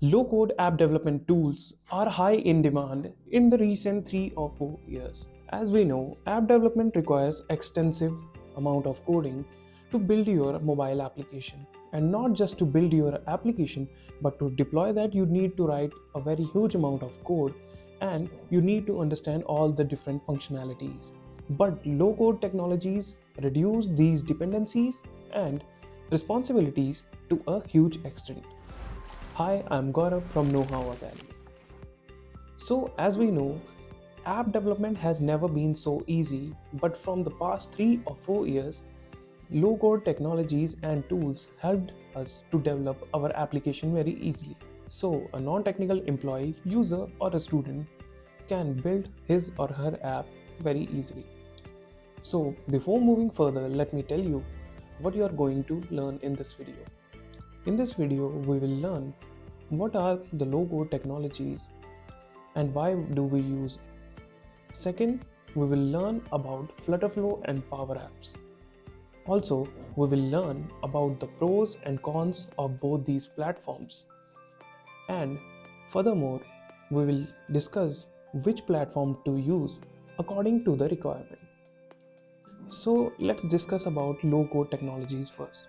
Low-code app development tools are high in demand in the recent 3 or 4 years. As we know, app development requires extensive amount of coding to build your mobile application. And not just to build your application, but to deploy that you need to write a very huge amount of code and you need to understand all the different functionalities. But low-code technologies reduce these dependencies and responsibilities to a huge extent. Hi, I'm Gaurav from KnowHow Academy. So, as we know, app development has never been so easy, but from the past 3 or 4 years, low code technologies and tools helped us to develop our application very easily. So, a non technical employee, user, or a student can build his or her app very easily. So, before moving further, let me tell you what you are going to learn in this video. In this video, we will learn what are the low-code technologies and why do we use it. Second, we will learn about FlutterFlow and Power Apps. Also, we will learn about the pros and cons of both these platforms. And furthermore, we will discuss which platform to use according to the requirement. So let's discuss about low-code technologies first.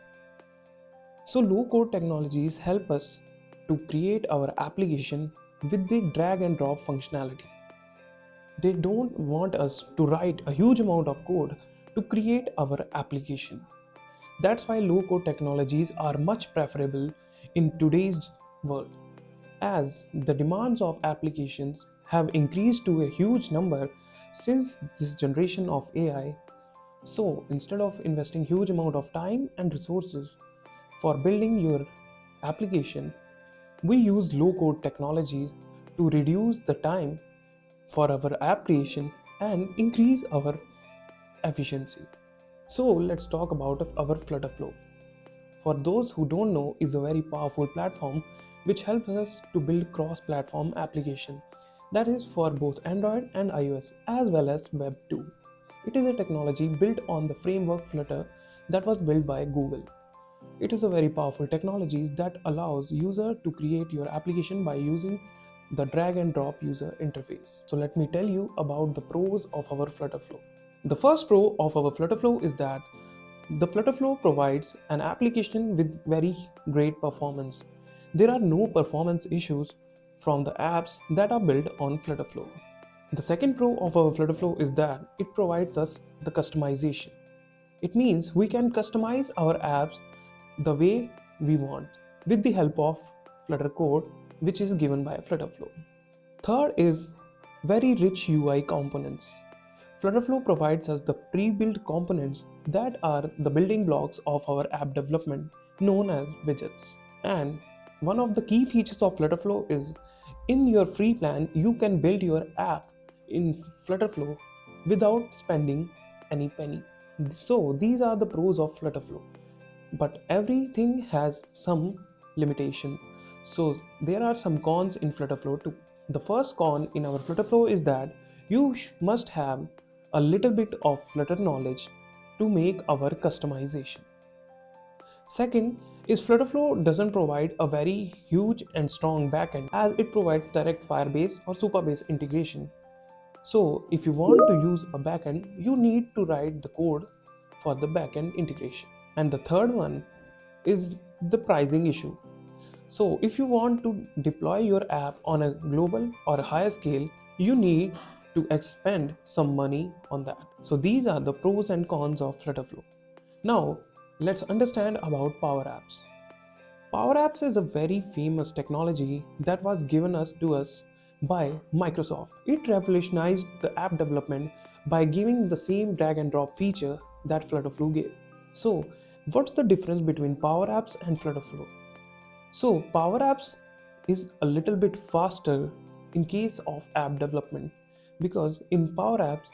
So low-code technologies help us to create our application with the drag and drop functionality. They don't want us to write a huge amount of code to create our application. That's why low-code technologies are much preferable in today's world, as the demands of applications have increased to a huge number since this generation of AI. So instead of investing huge amount of time and resources for building your application, we use low-code technologies to reduce the time for our app creation and increase our efficiency. So let's talk about our FlutterFlow. For those who don't know, is a very powerful platform which helps us to build cross-platform application, that is for both Android and iOS as well as Web 2. It is a technology built on the framework Flutter that was built by Google. It is a very powerful technology that allows user to create your application by using the drag and drop user interface. So let me tell you about the pros of our FlutterFlow. The first pro of our FlutterFlow is that the FlutterFlow provides an application with very great performance. There are no performance issues from the apps that are built on FlutterFlow. The second pro of our FlutterFlow is that it provides us the customization. It means we can customize our apps the way we want with the help of Flutter code, which is given by FlutterFlow. Third is very rich UI components. FlutterFlow provides us the pre-built components that are the building blocks of our app development, known as widgets. And one of the key features of FlutterFlow is in your free plan, you can build your app in FlutterFlow without spending any penny. So these are the pros of FlutterFlow. But everything has some limitation. So there are some cons in FlutterFlow too. The first con in our FlutterFlow is that you must have a little bit of Flutter knowledge to make our customization. Second is FlutterFlow doesn't provide a very huge and strong backend, as it provides direct Firebase or Supabase integration. So if you want to use a backend, you need to write the code for the backend integration. And the third one is the pricing issue. So if you want to deploy your app on a global or a higher scale, you need to expend some money on that. So these are the pros and cons of FlutterFlow. Now let's understand about Power Apps. Power Apps is a very famous technology that was given to us by Microsoft. It revolutionized the app development by giving the same drag and drop feature that FlutterFlow gave. So what's the difference between Power Apps and FlutterFlow? So Power Apps is a little bit faster in case of app development, because in Power Apps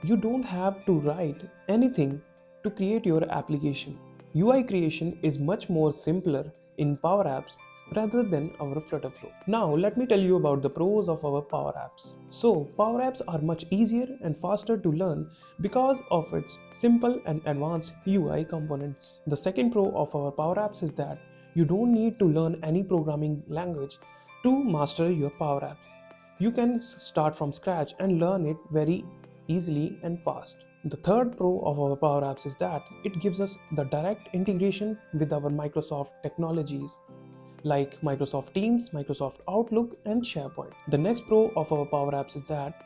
you don't have to write anything to create your application. UI creation is much more simpler in Power Apps rather than our FlutterFlow. Now let me tell you about the pros of our Power Apps. So Power Apps are much easier and faster to learn because of its simple and advanced UI components. The second pro of our Power Apps is that You don't need to learn any programming language to master your Power Apps. You can start from scratch and learn it very easily and fast. The third pro of our Power Apps is that it gives us the direct integration with our Microsoft technologies like Microsoft Teams, Microsoft Outlook, and SharePoint. The next pro of our Power Apps is that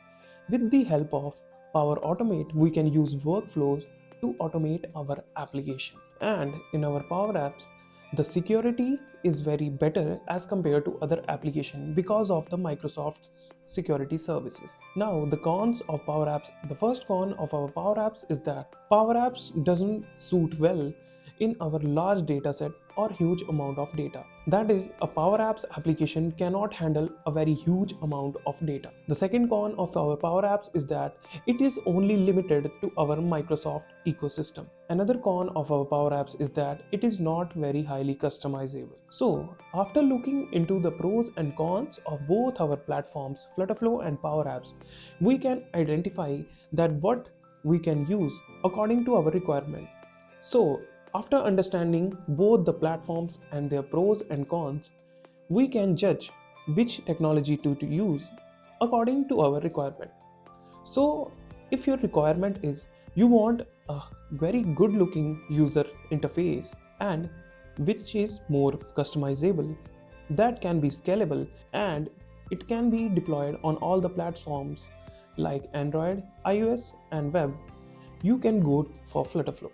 with the help of Power Automate, we can use workflows to automate our application. And in our Power Apps, the security is very better as compared to other application because of the Microsoft's security services. Now the cons of Power Apps. The first con of our Power Apps is that Power Apps doesn't suit well in our large data set or huge amount of data. That is, a Power Apps application cannot handle a very huge amount of data. The second con of our Power Apps is that it is only limited to our Microsoft ecosystem. Another con of our Power Apps is that it is not very highly customizable. So, after looking into the pros and cons of both our platforms, FlutterFlow and Power Apps, we can identify that what we can use according to our requirement. So, after understanding both the platforms and their pros and cons, we can judge which technology to use according to our requirement. So, if your requirement is you want a very good looking user interface and which is more customizable, that can be scalable, and it can be deployed on all the platforms like Android, iOS, and web, you can go for FlutterFlow.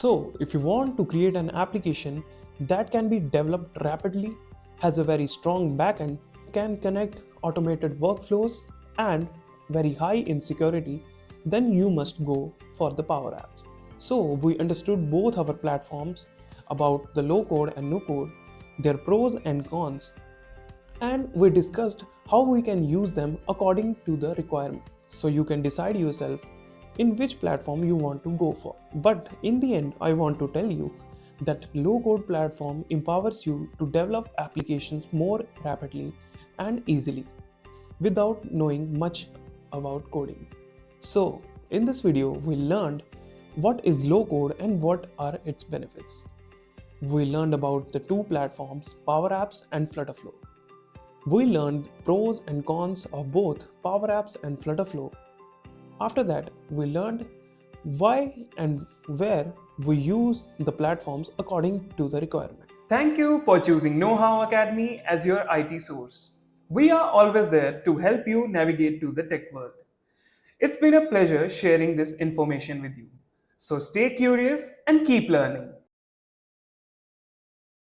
So, if you want to create an application that can be developed rapidly, has a very strong backend, can connect automated workflows, and very high in security, then you must go for the Power Apps. So, we understood both our platforms about the low code and no code, their pros and cons, and we discussed how we can use them according to the requirement. So, you can decide yourself in which platform you want to go for. But in the end, I want to tell you that low code platform empowers you to develop applications more rapidly and easily without knowing much about coding. So, in this video, we learned what is low code and what are its benefits. We learned about the two platforms, Power Apps and FlutterFlow. We learned pros and cons of both Power Apps and FlutterFlow. After that, we learned why and where we use the platforms according to the requirement. Thank you for choosing KnowHow Academy as your IT source. We are always there to help you navigate to the tech world. It's been a pleasure sharing this information with you. So stay curious and keep learning.